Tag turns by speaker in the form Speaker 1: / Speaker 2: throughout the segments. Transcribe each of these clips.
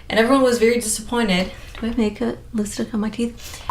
Speaker 1: and everyone was very disappointed. Do I have makeup lipstick on my teeth?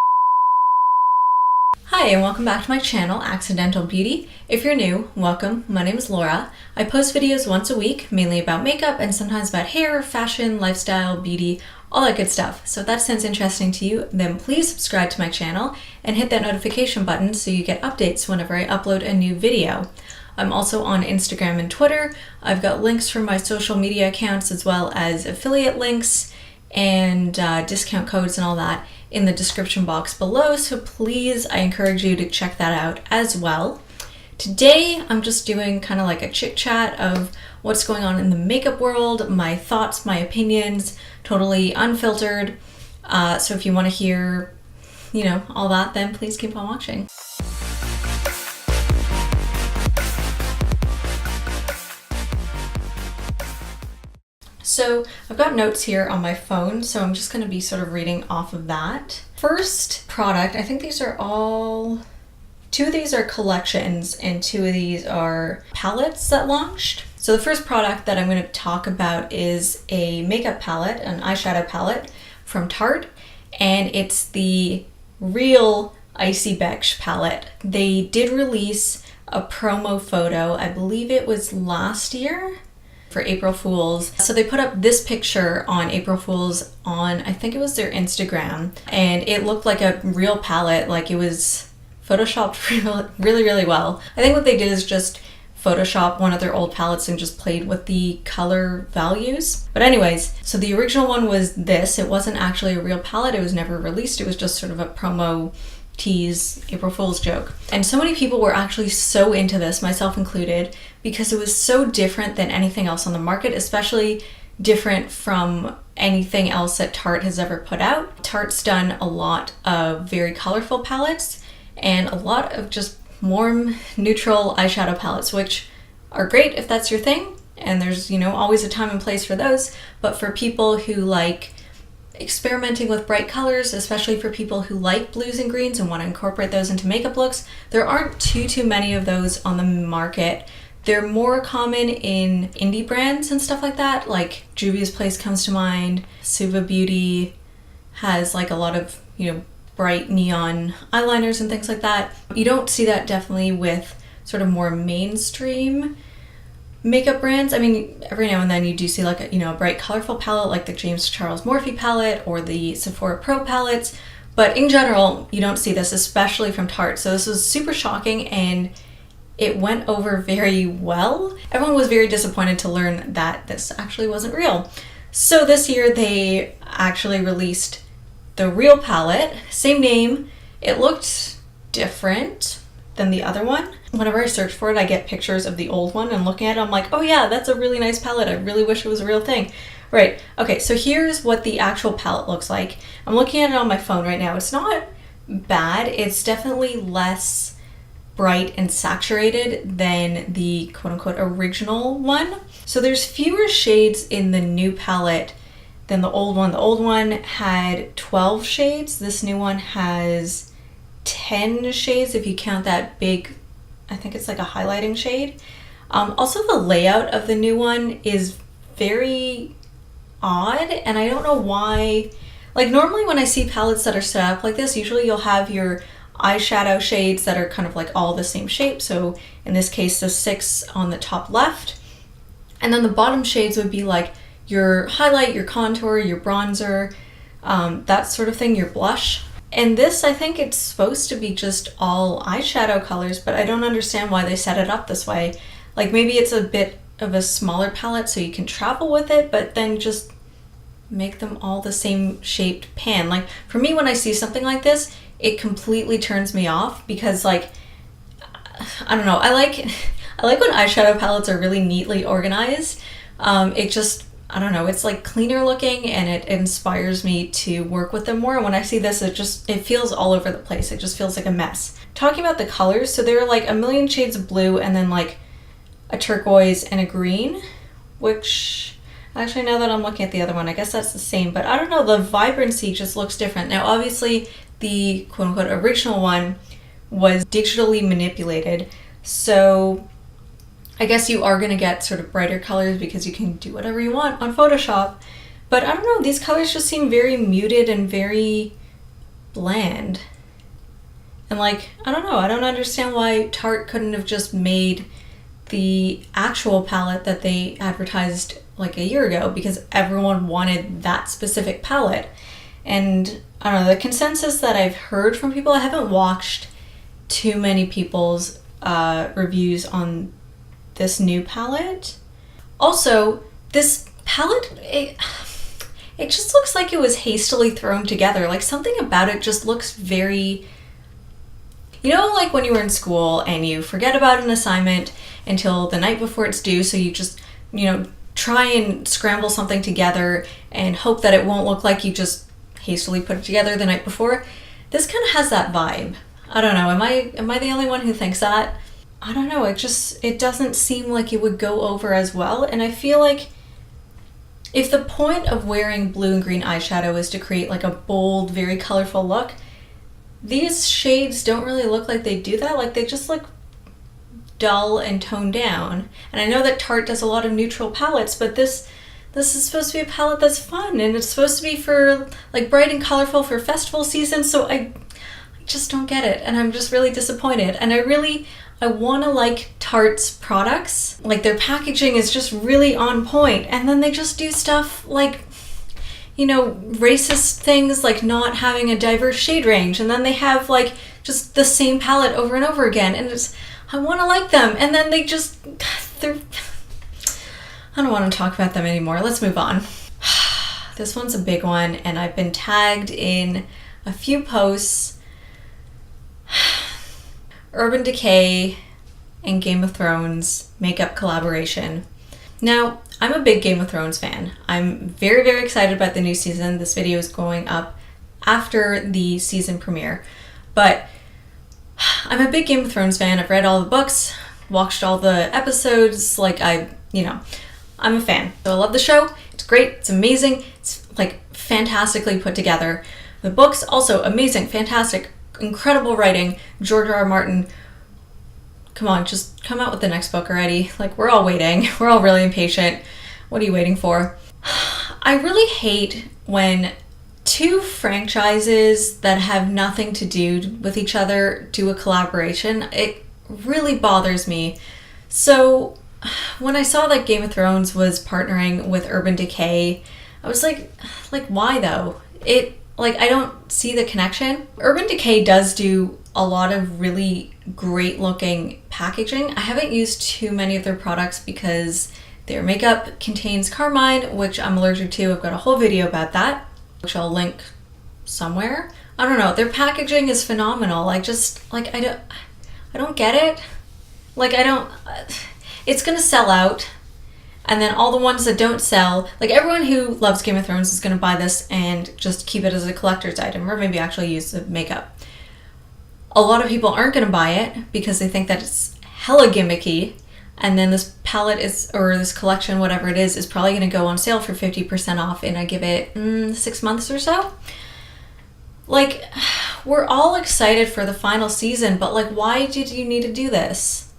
Speaker 1: Hi, and welcome back to my channel, Accidental Beauty. If you're new, welcome. My name is Laura. I post videos once a week, mainly about makeup and sometimes about hair, fashion, lifestyle, beauty, all that good stuff. So if that sounds interesting to you, then please subscribe to my channel and hit that notification button so you get updates whenever I upload a new video. I'm also on Instagram and Twitter. I've got links for my social media accounts as well as affiliate links and discount codes and all that in the description box below, so please, I encourage you to check that out as well. Today, I'm just doing kind of like a chit-chat of what's going on in the makeup world, my thoughts, my opinions, totally unfiltered. So if you want to hear, all that, then please keep on watching. So I've got notes here on my phone, so I'm just going to be sort of reading off of that. First product, I think these are all, two of these are collections and two of these are palettes that launched. So the first product that I'm going to talk about is a makeup palette, an eyeshadow palette from Tarte, and it's the Real Icy Beige palette. They did release a promo photo, I believe it was last year, for April Fools. So they put up this picture on April Fools on, I think it was their Instagram, and it looked like a real palette, like it was photoshopped really, really well. I think what they did is just Photoshop one of their old palettes and just played with the color values. But anyways, so the original one was this. It wasn't actually a real palette. It was never released. It was just sort of a promo tease April Fool's joke. And so many people were actually so into this, myself included, because it was so different than anything else on the market, especially different from anything else that Tarte has ever put out. Tarte's done a lot of very colorful palettes and a lot of just warm, neutral eyeshadow palettes, which are great if that's your thing. And there's, always a time and place for those. But for people who like experimenting with bright colors, especially for people who like blues and greens and want to incorporate those into makeup looks, there aren't too many of those on the market. They're more common in indie brands and stuff like that, like Juvia's Place comes to mind. Suva Beauty has like a lot of, bright neon eyeliners and things like that. You don't see that definitely with sort of more mainstream makeup brands. I mean, every now and then you do see like a bright colorful palette like the James Charles Morphe palette or the Sephora Pro palettes, but in general you don't see this, especially from Tarte. So this was super shocking and it went over very well. Everyone was very disappointed to learn that this actually wasn't real. So this year they actually released the real palette, same name. It looked different than the other one. Whenever I search for it, I get pictures of the old one and looking at it, I'm like, oh yeah, that's a really nice palette. I really wish it was a real thing. Right, okay, so here's what the actual palette looks like. I'm looking at it on my phone right now. It's not bad. It's definitely less bright and saturated than the quote-unquote original one. So there's fewer shades in the new palette than the old one. The old one had 12 shades. This new one has 10 shades if you count that big, I think it's like a highlighting shade. Also, the layout of the new one is very odd, and I don't know why. Like normally when I see palettes that are set up like this, usually you'll have your eyeshadow shades that are kind of like all the same shape. So in this case, the 6 on the top left, and then the bottom shades would be like your highlight, your contour, your bronzer, that sort of thing, your blush. And this, I think it's supposed to be just all eyeshadow colors, but I don't understand why they set it up this way. Like maybe it's a bit of a smaller palette so you can travel with it, but then just make them all the same shaped pan. Like for me, when I see something like this, it completely turns me off because like, I don't know, I like when eyeshadow palettes are really neatly organized. It just, I don't know, it's like cleaner looking and it inspires me to work with them more. And when I see this, it feels all over the place. It just feels like a mess. Talking about the colors, so there are like a million shades of blue and then like a turquoise and a green, which actually now that I'm looking at the other one, I guess that's the same, but I don't know, the vibrancy just looks different. Now obviously the quote unquote original one was digitally manipulated, so I guess you are going to get sort of brighter colors because you can do whatever you want on Photoshop. But I don't know, these colors just seem very muted and very bland. And like, I don't know, I don't understand why Tarte couldn't have just made the actual palette that they advertised like a year ago, because everyone wanted that specific palette. And I don't know, the consensus that I've heard from people, I haven't watched too many people's reviews on this new palette. Also, this palette, it just looks like it was hastily thrown together. Like, something about it just looks very, you know, like when you were in school and you forget about an assignment until the night before it's due, so you just, you know, try and scramble something together and hope that it won't look like you just hastily put it together the night before. This kind of has that vibe. I don't know, am I the only one who thinks that? I don't know, it doesn't seem like it would go over as well, and I feel like if the point of wearing blue and green eyeshadow is to create like a bold, very colorful look, these shades don't really look like they do that. Like, they just look dull and toned down. And I know that Tarte does a lot of neutral palettes, but this is supposed to be a palette that's fun, and it's supposed to be for like bright and colorful for festival season, so I just don't get it, and I'm just really disappointed. And I want to like Tarte's products. Like, their packaging is just really on point, and then they just do stuff like, you know, racist things like not having a diverse shade range, and then they have like just the same palette over and over again, and I want to like them, and then I don't want to talk about them anymore. Let's move on. This one's a big one, and I've been tagged in a few posts. Urban Decay and Game of Thrones makeup collaboration. Now, I'm a big Game of Thrones fan. I'm very, very excited about the new season. This video is going up after the season premiere. But I'm a big Game of Thrones fan. I've read all the books, watched all the episodes. Like, I'm a fan. So I love the show. It's great. It's amazing. It's like fantastically put together. The books also amazing, fantastic, incredible writing. George R. R. Martin, come on, just come out with the next book already. Like, we're all waiting. We're all really impatient. What are you waiting for? I really hate when two franchises that have nothing to do with each other do a collaboration. It really bothers me. So when I saw that Game of Thrones was partnering with Urban Decay, I was like, why though? I don't see the connection. Urban Decay does do a lot of really great looking packaging. I haven't used too many of their products because their makeup contains carmine, which I'm allergic to. I've got a whole video about that, which I'll link somewhere. I don't know, their packaging is phenomenal. I don't get it. It's gonna sell out, and then all the ones that don't sell, like everyone who loves Game of Thrones is gonna buy this and just keep it as a collector's item, or maybe actually use the makeup. A lot of people aren't gonna buy it because they think that it's hella gimmicky, and then this palette or this collection, whatever it is probably gonna go on sale for 50% off, and I give it 6 months or so. Like, we're all excited for the final season, but like, why did you need to do this?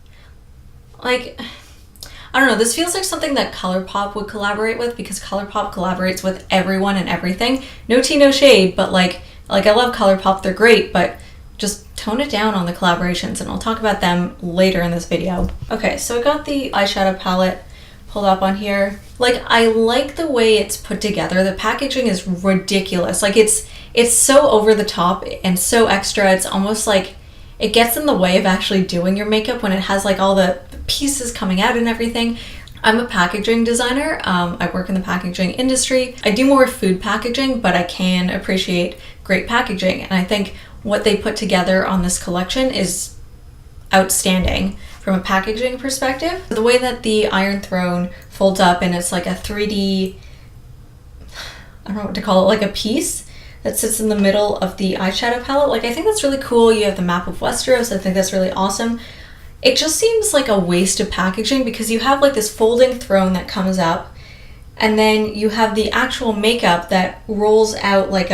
Speaker 1: Like, I don't know, this feels like something that ColourPop would collaborate with, because ColourPop collaborates with everyone and everything. No tea, no shade, but like I love ColourPop, they're great, but just tone it down on the collaborations, and I'll talk about them later in this video. Okay, so I got the eyeshadow palette pulled up on here. Like, I like the way it's put together. The packaging is ridiculous. Like, it's so over the top and so extra. It's almost like it gets in the way of actually doing your makeup when it has like all the pieces coming out and everything. I'm a packaging designer. I work in the packaging industry. I do more food packaging, but I can appreciate great packaging. And I think what they put together on this collection is outstanding from a packaging perspective. The way that the Iron Throne folds up and it's like a 3D, I don't know what to call it, like a piece that sits in the middle of the eyeshadow palette. Like, I think that's really cool. You have the map of Westeros. I think that's really awesome. It just seems like a waste of packaging, because you have like this folding throne that comes up, and then you have the actual makeup that rolls out like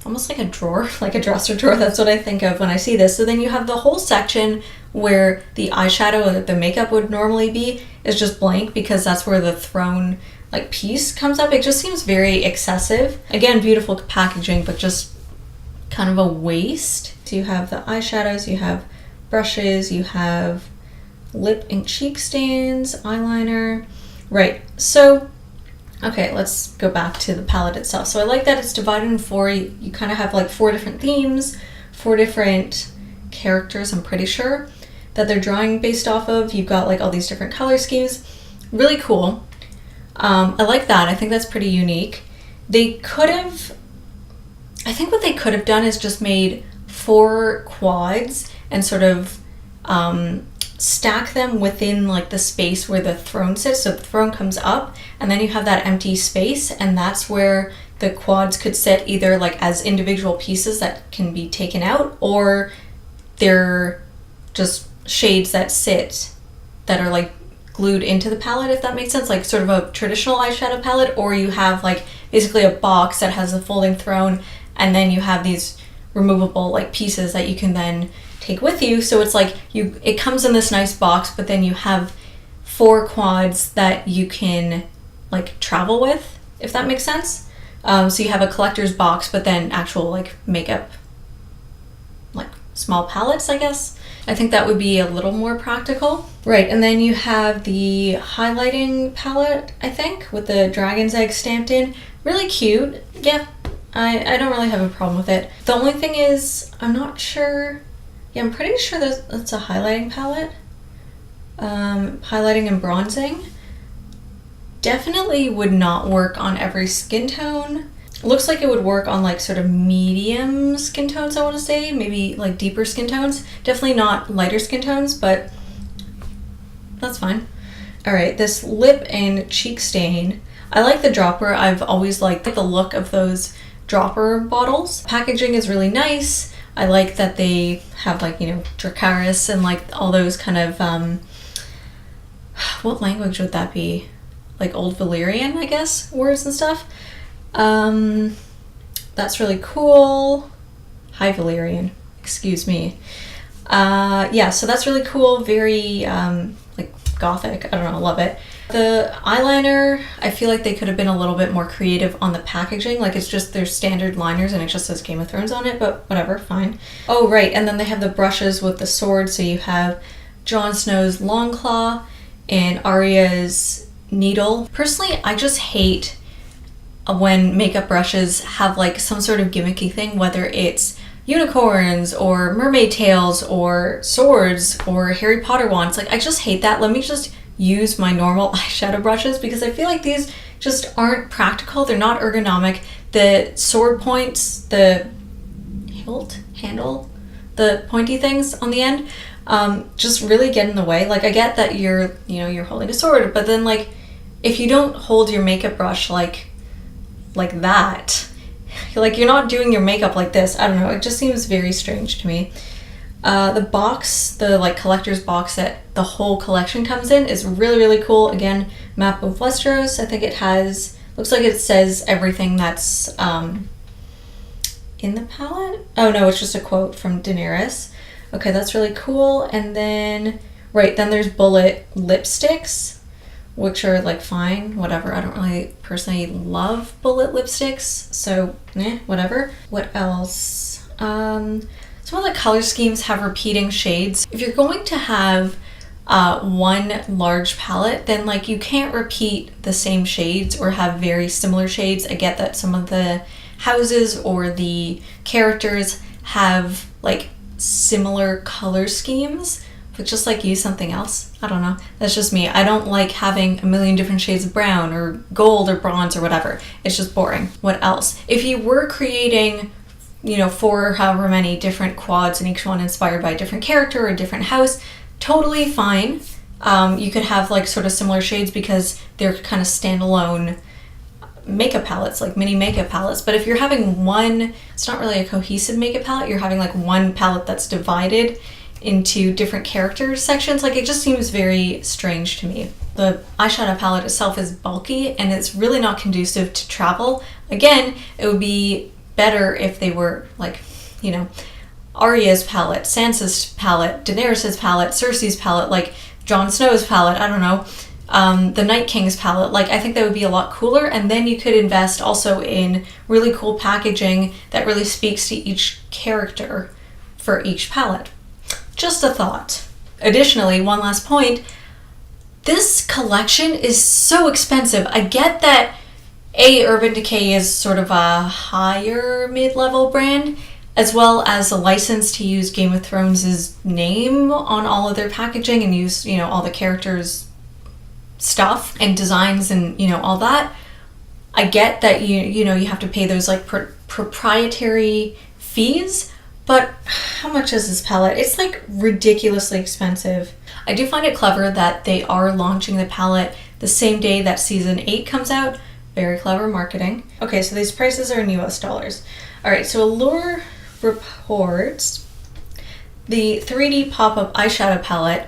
Speaker 1: almost like a drawer, like a dresser drawer. That's what I think of when I see this. So then you have the whole section where the eyeshadow or the makeup would normally be is just blank, because that's where the throne like piece comes up. It just seems very excessive. Again, beautiful packaging, but just kind of a waste. So you have the eyeshadows, you have brushes, you have lip and cheek stains, eyeliner. Right, so, okay, let's go back to the palette itself. So I like that it's divided in four. You kind of have like 4 different themes, 4 different characters, I'm pretty sure, that they're drawing based off of. You've got like all these different color schemes. Really cool. I like that. I think that's pretty unique. They could have, I think what they could have done is just made 4 quads and sort of stack them within like the space where the throne sits. So the throne comes up and then you have that empty space, and that's where the quads could sit, either like as individual pieces that can be taken out, or they're just shades that sit that are like glued into the palette, if that makes sense, like sort of a traditional eyeshadow palette. Or you have like basically a box that has a folding throne, and then you have these removable like pieces that you can then take with you. So it's like it comes in this nice box, but then you have 4 quads that you can like travel with, if that makes sense. So you have a collector's box, but then actual like makeup, like small palettes, I guess. I think that would be a little more practical. Right, and then you have the highlighting palette, I think, with the dragon's egg stamped in. Really cute. Yeah, I don't really have a problem with it. The only thing is, I'm not sure. Yeah, I'm pretty sure that's a highlighting palette. Highlighting and bronzing. Definitely would not work on every skin tone. Looks like it would work on like sort of medium skin tones, I want to say, maybe like deeper skin tones. Definitely not lighter skin tones, but that's fine. All right, this lip and cheek stain. I like the dropper. I've always liked the look of those dropper bottles. Packaging is really nice. I like that they have like, you know, Dracarys and like all those kind of, what language would that be? Like Old Valyrian, I guess, words and stuff. That's really cool. High Valyrian, excuse me. Yeah, so that's really cool. Very like gothic. I don't know, love it. The eyeliner, I feel like they could have been a little bit more creative on the packaging. Like it's just their standard liners and it just says Game of Thrones on it, but whatever, fine. Oh, right, and then they have the brushes with the sword. So you have Jon Snow's long claw and Arya's needle. Personally, I just hate when makeup brushes have like some sort of gimmicky thing, whether it's unicorns or mermaid tails or swords or Harry Potter wands. Like I just hate that. Let me just use my normal eyeshadow brushes, because I feel like these just aren't practical. They're not ergonomic. The sword points, the handle, the pointy things on the end, just really get in the way. Like I get that you're holding a sword, but then like if you don't hold your makeup brush like that, like you're not doing your makeup like this. I don't know, it just seems very strange to me. The box, the like collector's box that the whole collection comes in, is really, really cool. Again, map of Westeros. I think it has, looks like it says everything that's in the palette. Oh no, it's just a quote from Daenerys. Okay, that's really cool. And then, right, then there's bullet lipsticks, which are like fine, whatever. I don't really personally love bullet lipsticks, so whatever. What else? Some of the color schemes have repeating shades. If you're going to have one large palette, then like you can't repeat the same shades or have very similar shades. I get that some of the houses or the characters have like similar color schemes, but just like use something else. I don't know. That's just me. I don't like having a million different shades of brown or gold or bronze or whatever. It's just boring. What else? If you were creating, 4 or however many different quads and each one inspired by a different character or a different house, totally fine. You could have like sort of similar shades because they're kind of standalone makeup palettes, like mini makeup palettes. But if you're having one, it's not really a cohesive makeup palette, you're having like one palette that's divided into different character sections, like it just seems very strange to me. The eyeshadow palette itself is bulky and it's really not conducive to travel. Again, it would be better if they were like, Arya's palette, Sansa's palette, Daenerys' palette, Cersei's palette, like Jon Snow's palette, I don't know. the Night King's palette. Like, I think that would be a lot cooler, and then you could invest also in really cool packaging that really speaks to each character for each palette. Just a thought. Additionally, one last point, this collection is so expensive. I get that Urban Decay is sort of a higher mid-level brand, as well as a license to use Game of Thrones' name on all of their packaging and use, all the characters' stuff and designs and, all that. I get that you have to pay those like proprietary fees, but how much is this palette? It's like ridiculously expensive. I do find it clever that they are launching the palette the same day that season 8 comes out. Very clever marketing. Okay, so these prices are in US dollars. All right, so Allure reports the 3D pop-up eyeshadow palette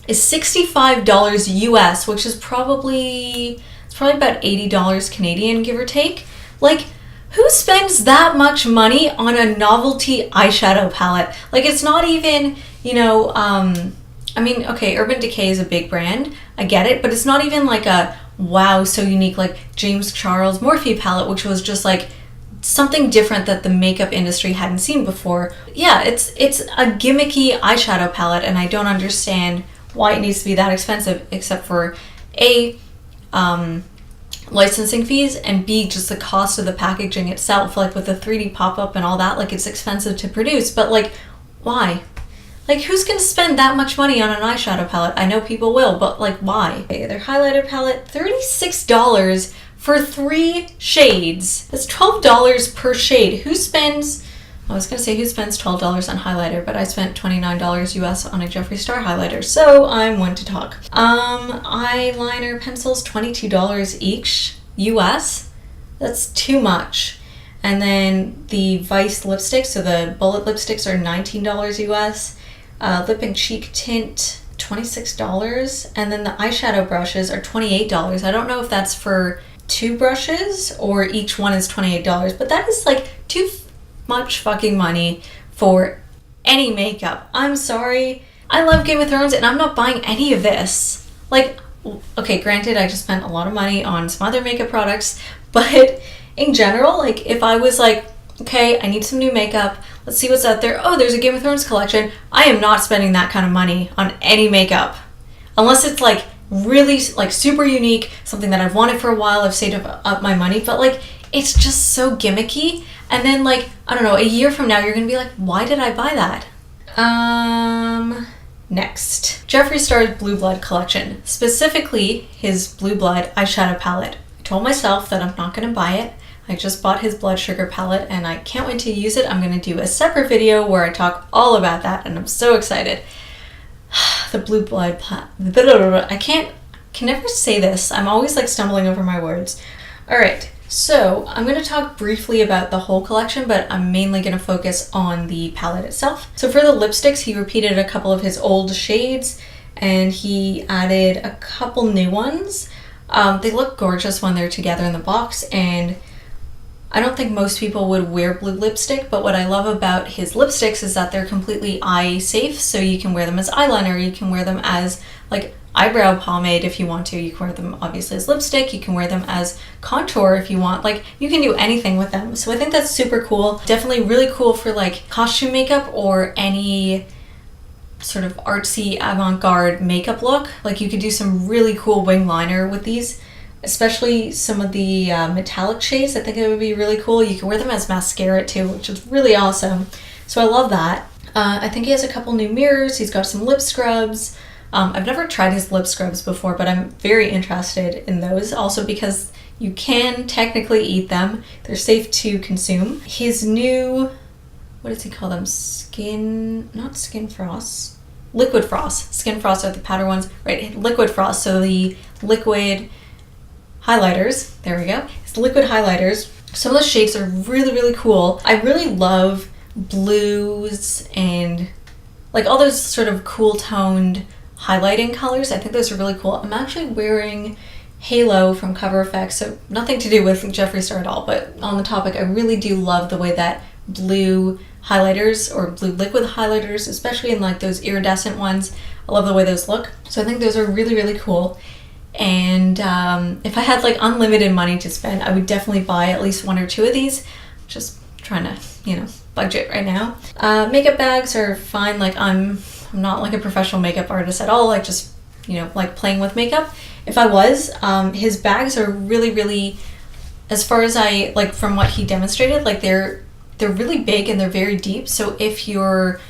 Speaker 1: is $65 US, which is probably about $80 Canadian, give or take. Like, who spends that much money on a novelty eyeshadow palette? Like, it's not even, okay, Urban Decay is a big brand. I get it, but it's not even like a wow, so unique, like James Charles Morphe palette, which was just like something different that the makeup industry hadn't seen before. Yeah, it's a gimmicky eyeshadow palette, and I don't understand why it needs to be that expensive, except for A, licensing fees, and B, just the cost of the packaging itself. Like with the 3D pop-up and all that, like it's expensive to produce, but like, why? Like, who's gonna spend that much money on an eyeshadow palette? I know people will, but like, why? Okay, their highlighter palette, $36 for 3 shades. That's $12 per shade. Who spends $12 on highlighter, but I spent $29 US on a Jeffree Star highlighter, so I'm one to talk. Eyeliner pencils, $22 each US. That's too much. And then the Vice lipsticks, so the bullet lipsticks, are $19 US. Lip and cheek tint, $26. And then the eyeshadow brushes are $28. I don't know if that's for 2 brushes or each one is $28, but that is like too much fucking money for any makeup. I'm sorry. I love Game of Thrones and I'm not buying any of this. Like, okay, granted, I just spent a lot of money on some other makeup products, but in general, like, if I was like, okay, I need some new makeup, let's see what's out there. Oh, there's a Game of Thrones collection. I am not spending that kind of money on any makeup. Unless it's like really like super unique, something that I've wanted for a while, I've saved up my money, but like, it's just so gimmicky. And then like, I don't know, a year from now, you're gonna be like, why did I buy that? Next. Jeffree Star's Blue Blood collection, specifically his Blue Blood eyeshadow palette. I told myself that I'm not gonna buy it. I just bought his Blood Sugar palette and I can't wait to use it. I'm gonna do a separate video where I talk all about that and I'm so excited. The Blue Blood I can never say this. I'm always like stumbling over my words. All right, so I'm gonna talk briefly about the whole collection, but I'm mainly gonna focus on the palette itself. So for the lipsticks, he repeated a couple of his old shades and he added a couple new ones. They look gorgeous when they're together in the box, and I don't think most people would wear blue lipstick, but what I love about his lipsticks is that they're completely eye safe, so you can wear them as eyeliner, you can wear them as like eyebrow pomade if you want to, you can wear them obviously as lipstick, you can wear them as contour if you want, like you can do anything with them. So I think that's super cool. Definitely really cool for like costume makeup or any sort of artsy avant-garde makeup look. Like you could do some really cool wing liner with these, especially some of the metallic shades. I think it would be really cool. You can wear them as mascara too, which is really awesome. So I love that. I think he has a couple new mirrors. He's got some lip scrubs. I've never tried his lip scrubs before, but I'm very interested in those. Also because you can technically eat them. They're safe to consume. His new, what does he call them? Liquid frost. Skin frost are the powder ones, right? Liquid frost. So the liquid highlighters, there we go. It's liquid highlighters. Some of the shades are really, really cool. I really love blues and like all those sort of cool toned highlighting colors. I think those are really cool. I'm actually wearing Halo from Cover FX, so nothing to do with Jeffree Star at all, but on the topic, I really do love the way that blue highlighters or blue liquid highlighters, especially in like those iridescent ones, I love the way those look. So I think those are really, really cool. And if I had like unlimited money to spend, I would definitely buy at least 1 or 2 of these. Just trying to, budget right now. Makeup bags are fine. Like I'm not like a professional makeup artist at all. Like just, like playing with makeup. If I was, his bags are really, really, as far as I, like from what he demonstrated, like they're really big and they're very deep. So if you're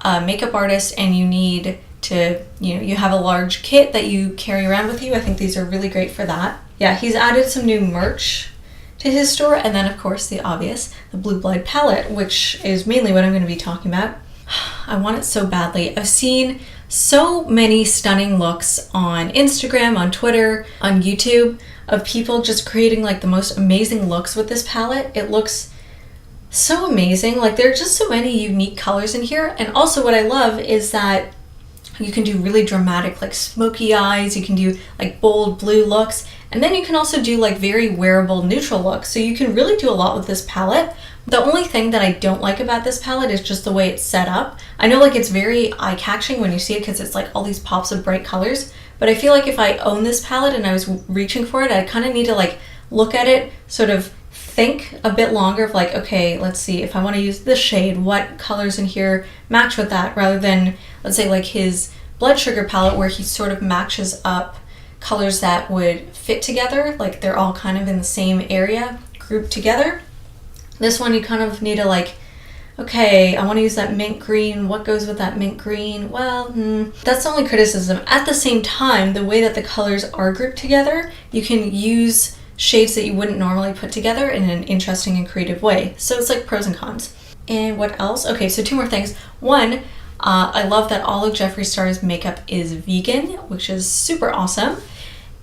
Speaker 1: a makeup artist and you need to, you have a large kit that you carry around with you, I think these are really great for that. Yeah, he's added some new merch to his store, and then of course the obvious, the Blue Blood palette, which is mainly what I'm going to be talking about. I want it so badly. I've seen so many stunning looks on Instagram, on Twitter, on YouTube of people just creating like the most amazing looks with this palette. It looks so amazing. Like there are just so many unique colors in here. And also what I love is that you can do really dramatic like smoky eyes, you can do like bold blue looks, and then you can also do like very wearable neutral looks. So you can really do a lot with this palette. The only thing that I don't like about this palette is just the way it's set up. I know like it's very eye-catching when you see it because it's like all these pops of bright colors, but I feel like if I own this palette and I was reaching for it, I kind of need to like look at it, sort of think a bit longer of like, okay, let's see, if I want to use this shade, what colors in here match with that, rather than, let's say, like his Blood Sugar palette where he sort of matches up colors that would fit together, like they're all kind of in the same area, grouped together. This one you kind of need to like, okay, I want to use that mint green, what goes with that mint green? Well, that's the only criticism. At the same time, the way that the colors are grouped together, you can use shades that you wouldn't normally put together in an interesting and creative way. So it's like pros and cons. And what else? Okay, so 2 more things. One, I love that all of Jeffree Star's makeup is vegan, which is super awesome.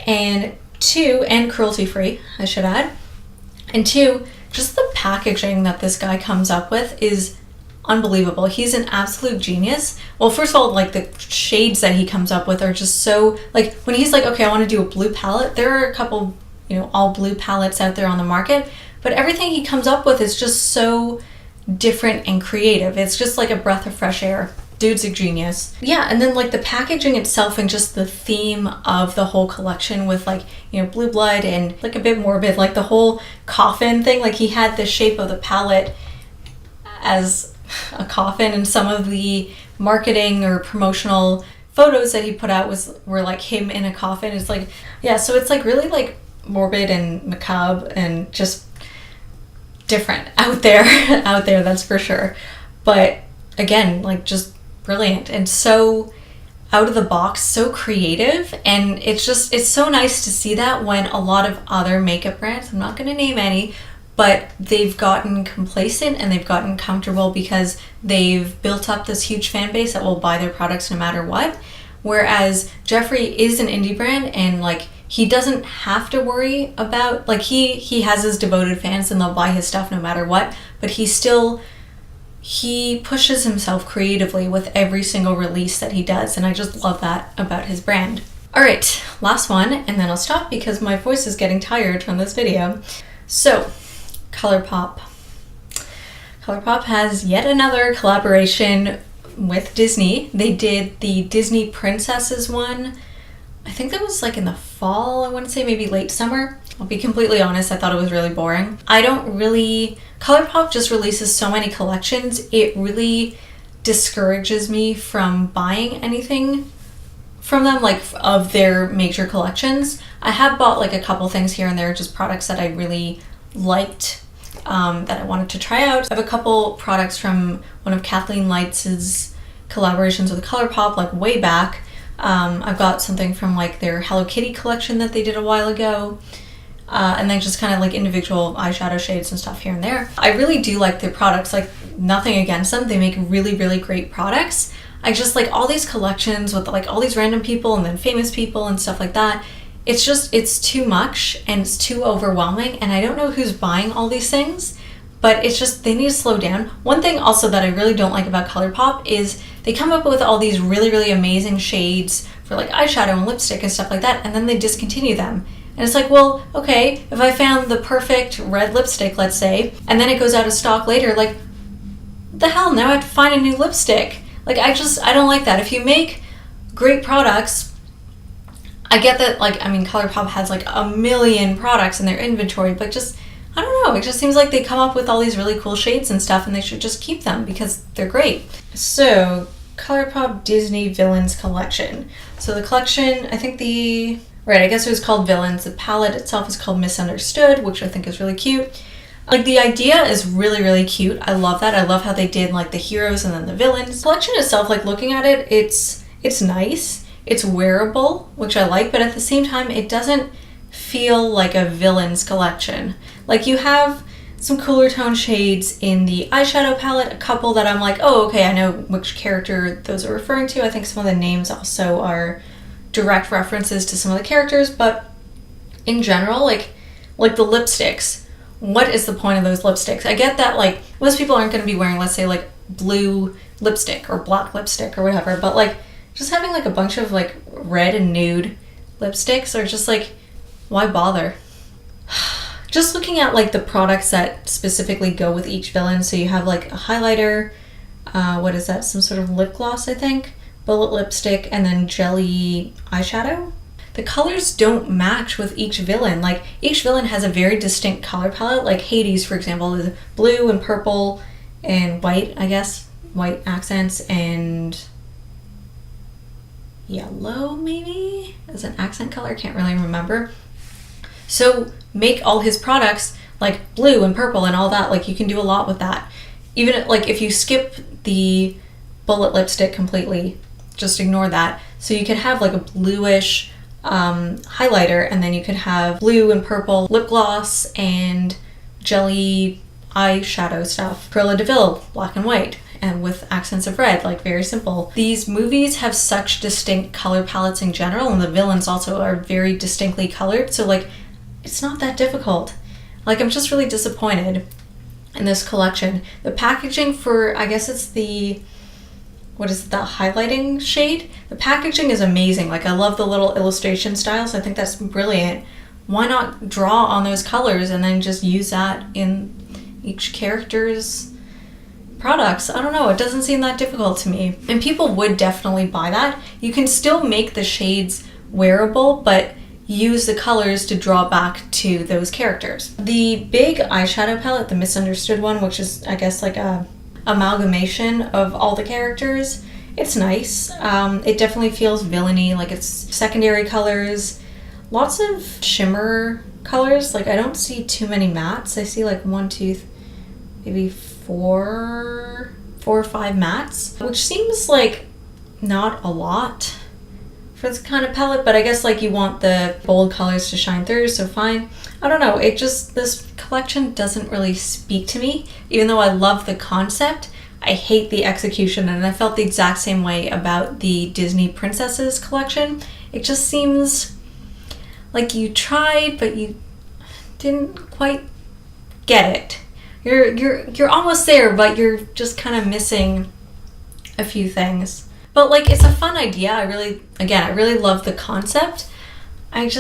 Speaker 1: And 2, and cruelty-free, I should add. And 2, just the packaging that this guy comes up with is unbelievable. He's an absolute genius. Well, first of all, like the shades that he comes up with are just so, like when he's like, okay, I want to do a blue palette, there are a couple, all blue palettes out there on the market, but everything he comes up with is just so different and creative. It's just like a breath of fresh air. Dude's a genius. Yeah, and then like the packaging itself and just the theme of the whole collection with like, blue blood and like a bit morbid, like the whole coffin thing. Like he had the shape of the palette as a coffin, and some of the marketing or promotional photos that he put out were like him in a coffin. It's like, yeah, so it's like really like morbid and macabre and just different out there, that's for sure. But again, like just brilliant and so out of the box, so creative, and it's so nice to see that when a lot of other makeup brands, I'm not going to name any, but they've gotten complacent and they've gotten comfortable because they've built up this huge fan base that will buy their products no matter what. Whereas Jeffree is an indie brand, and like he doesn't have to worry about, like he has his devoted fans and they'll buy his stuff no matter what, but he pushes himself creatively with every single release that he does, and I just love that about his brand. All right, last one, and then I'll stop because my voice is getting tired from this video. So, ColourPop. ColourPop has yet another collaboration with Disney. They did the Disney Princesses one. I think that was like in the fall, I want to say maybe late summer. I'll be completely honest, I thought it was really boring. ColourPop just releases so many collections, it really discourages me from buying anything from them, like of their major collections. I have bought like a couple things here and there, just products that I really liked, that I wanted to try out. I have a couple products from one of Kathleen Lights's collaborations with ColourPop, like way back. I've got something from like their Hello Kitty collection that they did a while ago. And then just kind of like individual eyeshadow shades and stuff here and there. I really do like their products, like nothing against them. They make really, really great products. I just like all these collections with like all these random people and then famous people and stuff like that. It's too much and it's too overwhelming, and I don't know who's buying all these things, but it's just, they need to slow down. One thing also that I really don't like about ColourPop is they come up with all these really, really amazing shades for like eyeshadow and lipstick and stuff like that, and then they discontinue them. And it's like, well, okay, if I found the perfect red lipstick, let's say, and then it goes out of stock later, like, the hell, now I have to find a new lipstick. Like, I don't like that. If you make great products, I get that, like, I mean, ColourPop has like a million products in their inventory, but just, I don't know, it just seems like they come up with all these really cool shades and stuff, and they should just keep them because they're great. So, ColourPop Disney Villains Collection. So the collection, I think I guess it was called Villains. The palette itself is called Misunderstood, which I think is really cute. Like, the idea is really, really cute. I love that. I love how they did, like, the heroes and then the villains. The collection itself, like, looking at it, it's nice. It's wearable, which I like, but at the same time, it doesn't feel like a villains collection. Like, you have some cooler tone shades in the eyeshadow palette, a couple that I'm like, oh, okay, I know which character those are referring to. I think some of the names also are direct references to some of the characters, but in general, like the lipsticks, what is the point of those lipsticks? I get that, like, most people aren't going to be wearing, let's say, like, blue lipstick or black lipstick or whatever, but, like, just having, like, a bunch of, like, red and nude lipsticks are just, like, why bother? Just looking at, like, the products that specifically go with each villain, so you have, like, a highlighter, what is that, some sort of lip gloss, I think, bullet lipstick, and then jelly eyeshadow. The colors don't match with each villain. Like, each villain has a very distinct color palette. Like Hades, for example, is blue and purple and white, I guess. White accents and yellow, maybe, as an accent color. I can't really remember. So make all his products like blue and purple and all that. Like, you can do a lot with that. Even, like, if you skip the bullet lipstick completely, just ignore that. So you can have, like, a bluish highlighter, and then you could have blue and purple lip gloss and jelly eyeshadow stuff. Cruella de Vil, black and white, and with accents of red, like, very simple. These movies have such distinct color palettes in general, and the villains also are very distinctly colored, so, like, it's not that difficult. Like, I'm just really disappointed in this collection. The packaging for, I guess it's the highlighting shade? The packaging is amazing. Like, I love the little illustration styles. I think that's brilliant. Why not draw on those colors and then just use that in each character's products? I don't know. It doesn't seem that difficult to me. And people would definitely buy that. You can still make the shades wearable, but use the colors to draw back to those characters. The big eyeshadow palette, the Misunderstood one, which is, I guess, like a amalgamation of all the characters, it's nice. It definitely feels villainy, like it's secondary colors, lots of shimmer colors. Like, I don't see too many mattes. I see like 1, 2, maybe 4 or 5 mattes, which seems like not a lot for this kind of palette, but I guess, like, you want the bold colors to shine through, so fine. I don't know, this collection doesn't really speak to me. Even though I love the concept, I hate the execution, and I felt the exact same way about the Disney Princesses collection. It just seems like you tried, but you didn't quite get it. You're almost there, but you're just kind of missing a few things. But, like, it's a fun idea. I really love the concept. I'm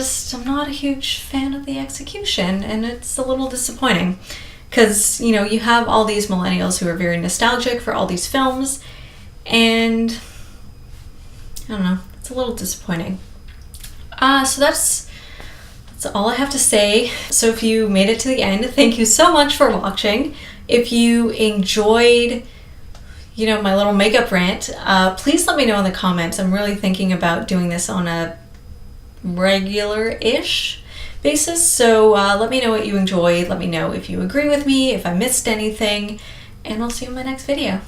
Speaker 1: not a huge fan of the execution, and it's a little disappointing. Because, you know, you have all these millennials who are very nostalgic for all these films, and I don't know, it's a little disappointing. So that's all I have to say. So if you made it to the end, thank you so much for watching. If you enjoyed, you know, my little makeup rant, please let me know in the comments. I'm really thinking about doing this on a regular-ish basis, so let me know what you enjoyed. Let me know if you agree with me, if I missed anything, and I'll see you in my next video.